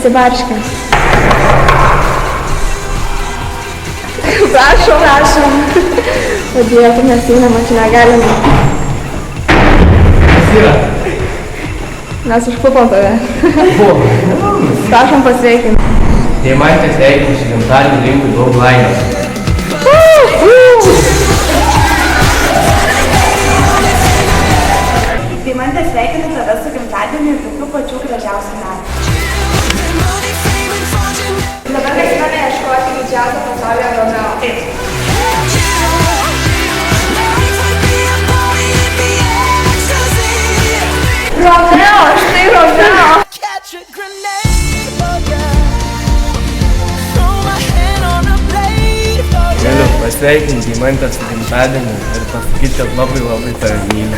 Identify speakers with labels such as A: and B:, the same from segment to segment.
A: pasibarškim. Prašom. Padėtų, mes einam, čia negalim.
B: Kas yra?
A: Mes užklupom tave. Prašom pasveikinti.
B: Deimantė sveikinu su gimtadieniu, linkiu daug laimės.
A: Deimantė sveikinu tave su gimtadieniu ir tokių pačių gražiausių metų. Dabar galime ieškoti didžiausio pasaulio Romeo. Romeo, štai Romeo.
B: Galiu pasveikinti Deimantę su gimtadieniu ir pasakyti, kad labai tave myliu.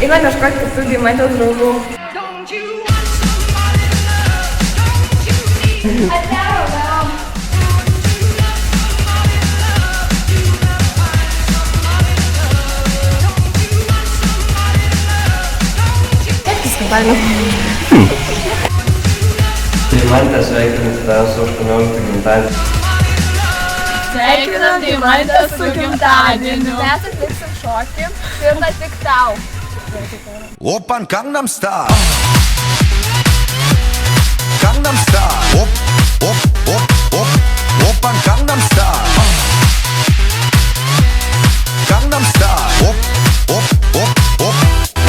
A: Einam ieškoti kitų Deimantės draugų.
B: Deimantė sveikinu tave su 18 gimtadieniu.
C: Sveikinam Deimantę su gimtadieniu.
A: Mes atliksim šokį, skirtą tik tau.
D: Oppan Gangnam Style. Gangnam Style. Oppan Gangnam Style. Gangnam Style.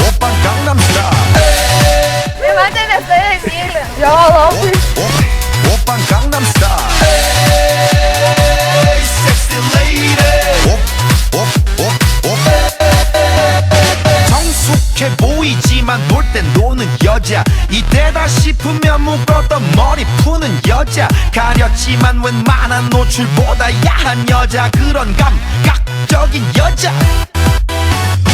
D: Oppan Gangnam Style.
A: Deimantė, nes tave myli. Jo, labai.
D: Oppan Gangnam Style. Hey, sexy lady. 성숙해 보이지만 놀 땐 노는 여자 이때다 싶으면 묶었던 머리 푸는 여자 가렸지만 웬만한 노출보다 야한 여자 그런 감각적인 여자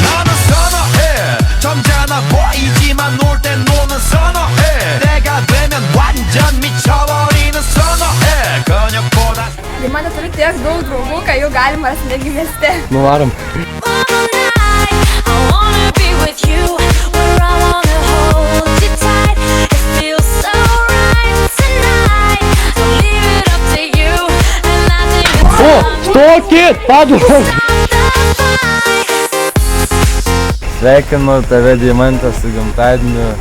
D: 나는 선어해 점잖아 보이지만 놀 땐 노는 선어해 내가 되면 완전 미쳐버리는 선어해 근육보다
A: Deimantė turi tiek daug draugų, kad jų galima rasti netgi mieste.
B: Nuvarom. Stokit, padom! Sveikinu tave Deimantę su gimtadieniu.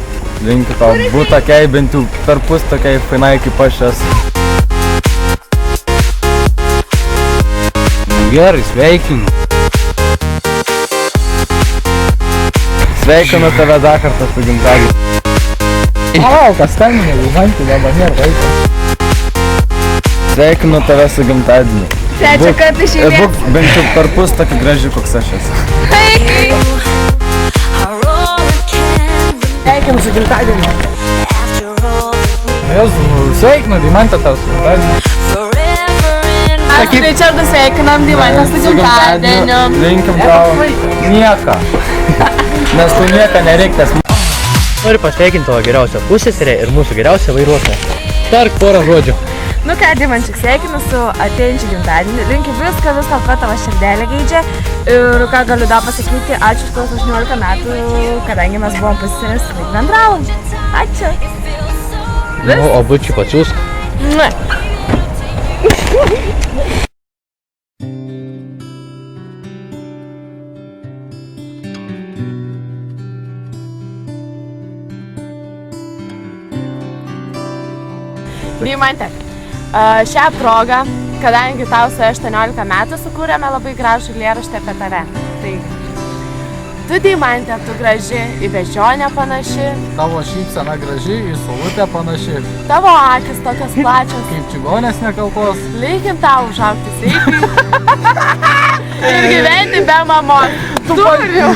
B: Linkiu tau būt tokiai, bent jau perpus tokiai fainai kaip aš esu. Gerai, sveikinu. Sveikinu tave dar kartą su gimtadieniu. Kas skambina, Deimantė, dabar nėra vaiko. Sveikinu tave su gimtadieniu.
A: Trečią kartą iš eilės.
B: Būk bent jau perpus tokį gražių, koks aš esu. Sveikinu su gimtadieniu. Sveikinu Deimantę tau su gimtadieniu.
C: Aš Richardu sveikinam Deimantę su gimtadieniu.
B: Linkim tau nieką. Nes tu nieką nereiktas.
E: Noriu pasveikinti tavo geriausią pusseserę ir mūsų geriausią vairuotoją. Tark porą žodžių.
A: Nu ką, Deimančiuk, sveikinu su ateinančiu gimtadieniu. Linkiu viską, ko tavo širdelė geidžia. Ir ką galiu dar pasakyti, ačiū už tuos 18 metų, kadangi mes buvom pusseserės, tai bendravom. Ačiū.
E: Nu, o bučių pačiūsk.
A: Ne.
C: Deimantė, šią progą, kadangi tau su 18 metų, sukūrėme labai gražų eilėraštį apie tave. Taigi, tu Deimantė, tu graži, į beždžionę panaši.
B: Tavo šypsena graži, į saulutę panaši.
C: Tavo akis tokios plačios.
B: Kaip čigonės nekaltos.
C: Linkim tau užaugti sveikai. Ir gyventi be mamos. Turiu.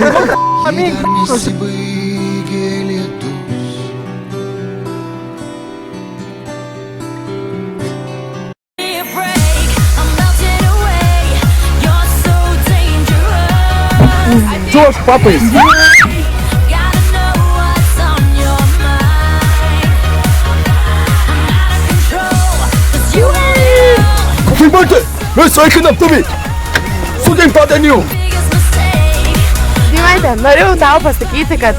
B: Duok papais. Deimantė, mes sveikinam tavį su gimtadieniu.
C: Deimantė, norėjau tau pasakyti, kad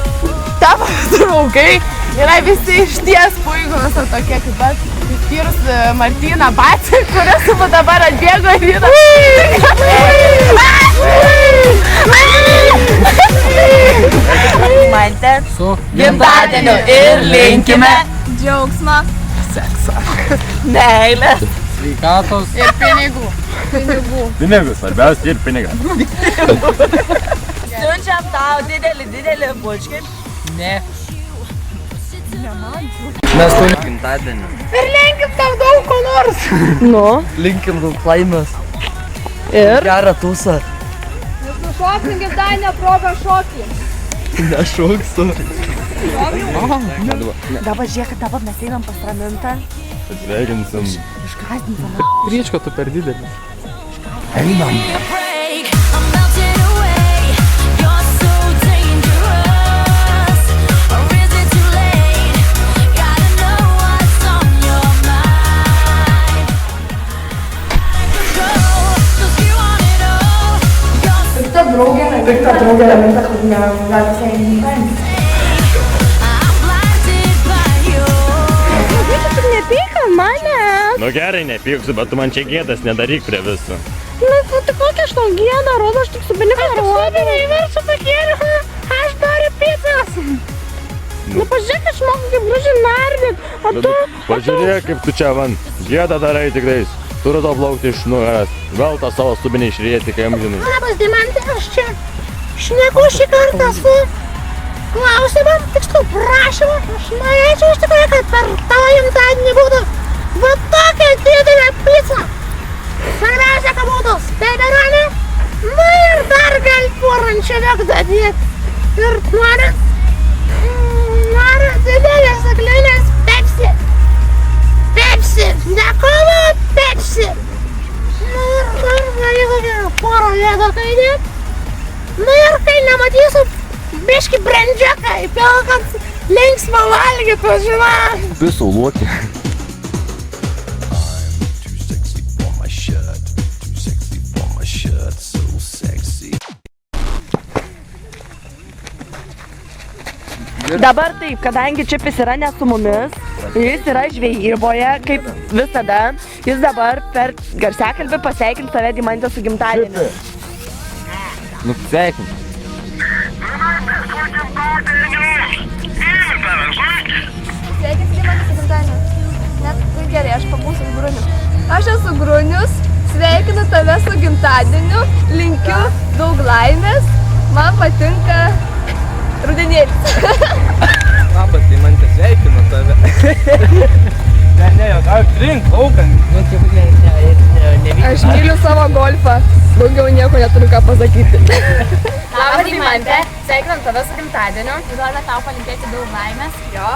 C: tavo draugai yra visi išties puikūs, tokie kaip pat, išskyrus Martyną Batį, kuris dabar atbėgo į vyną.
A: Mante
B: Su
A: gimtadieniu ir linkime
C: Džiaugsmo
A: meilės
B: sveikatos.
C: ir pinigų.
B: Pinigus, svarbiausia ir pinigas.
A: Siunčiam tau didelį bučkį.
B: Ne. Mes turim gimtadienį.
C: Ir linkim tau daug ko nors.
A: Nu.
B: Linkim daug laimės.
A: Ir?
B: Gerą tūsą.
C: Nušoksim gimtadienio progą šokį.
B: Nešauksiu.
A: Dabar žiūrėk, kad dabar mes einam pas Ramintą.
B: Sveikinsim.
A: Iškazdintam.
B: Ryčko, tu per didelis.
A: Einam.
F: break. I'm melting away. You're so dangerous. Or is it too late? Gotta know what's on your mind. Control, 'cause you want it all. You're
C: Ta draugė Ramintą, kur negali visai neįventi.
F: I'm blinded by you.
C: Nepyka mane.
G: Nu gerai, nepyksiu, bet tu man čia gėdas nedaryk prie visų.
C: Nu, tai kokia aš tau gėdą, rodo, aš tik su beniku rodo. Aš versiu pakėliu, aš noriu pizzas. Nu, pažiūrėk, aš moku kaip gražiai nardėt, o tu...
G: Pažiūrėk, kaip tu čia van gėdą darai tikrais. Turiu to plaukti iš nugaras. Vėl tą savo stubinį išrieti, kai amžinai.
C: Labas, Dimantė, aš čia šneku šį kartą su klausimam, tiksliau prašymu. Aš norėčiau iš tikrųjų, kad per tavo gimtadienį būtų va tokia didelė pizza. Svarbiausia, kad būtų pepperoni, nu ir dar gal porančią vėgdadėt. Ir noriu didelės staklinės Pepsi. Pepsi, ne kola, Pepsi. Nu ir dar gali kokią porą vėdą kaidėt. Nu ir kai nematysiu biški brandžiaką, įpilkant linksmą valgytų, žinai.
B: Visų luokį.
A: Dabar taip, kadangi Čipis yra ne su mumis, jis yra žvejyboje, kaip visada, jis dabar per garsiakalbį pasveikins tave Dimantę su gimtadieniu.
B: Nu, sveikint.
H: Sveikins Dimantė su gimtadieniu. Net tai gerai, aš pabūsiu Grunius. Aš esu Grunius, sveikinu tave su gimtadieniu, linkiu daug laimės, man patinka rudenėlis.
B: Labas, tai man sveikinu tave. Ne, jau tau trink, laukant.
H: Aš myliu savo golfą, daugiau nieko neturiu ką pasakyti.
C: Labas, Dimantė, sveikinam tave su gimtadieniu. Norime tau palinkėti daug laimės.
H: Jo.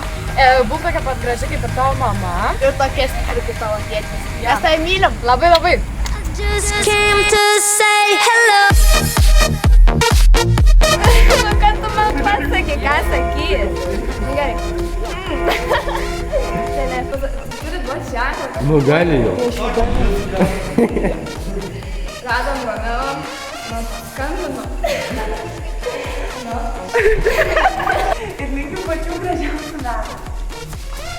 C: Būk tokia pat graži kaip ir tavo mama.
H: Ir tokia stipri kaip tavo tėtis. Mes tai mylim.
C: Labai labai.
F: Just came to say hello.
H: Nu, kad tu man pasakai, ką sakys. Gerai. Turi duoti ženklą.
B: Nu, gali jau.
H: Radom Romeo, man skambino. Ir linkiu pačių gražiausių metų.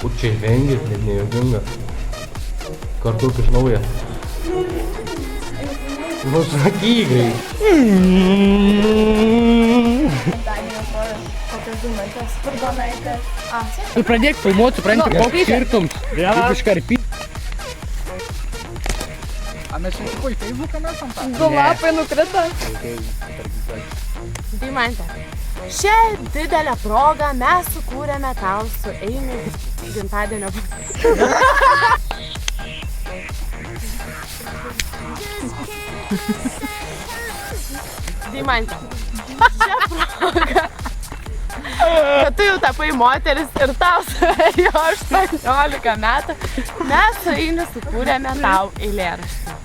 B: Pučiai vengit, net nejuokinga. Kartu iš naujo. Nu, sakyk greit.
H: Kokios Dimantės, Purdonaitės.
E: Tu pradėk filmuoti, supranti, koks skirtums. Kaip iškarpyti.
H: Du lapai nukrito.
C: Dimantė, šią didelę progą mes sukūrėme tau su Eimiu gimtadienio. Dimantė, šią progą, kad tu jau tapai moteris ir tau suėjo 18 metų, mes su Eimiu sukūrėme tau eilėraštį.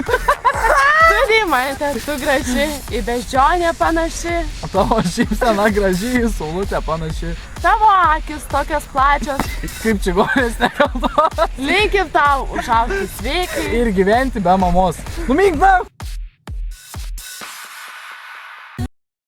C: Tu, Dimantė, tu graži, į beždžionę panaši,
B: Tavo šypsena graži, į saulutę panaši.
C: tavo akis tokios plačios,
B: Kaip čigonės nekaltos.
C: linkim tau užaugti sveikai.
B: Ir gyventi be mamos. Numink be!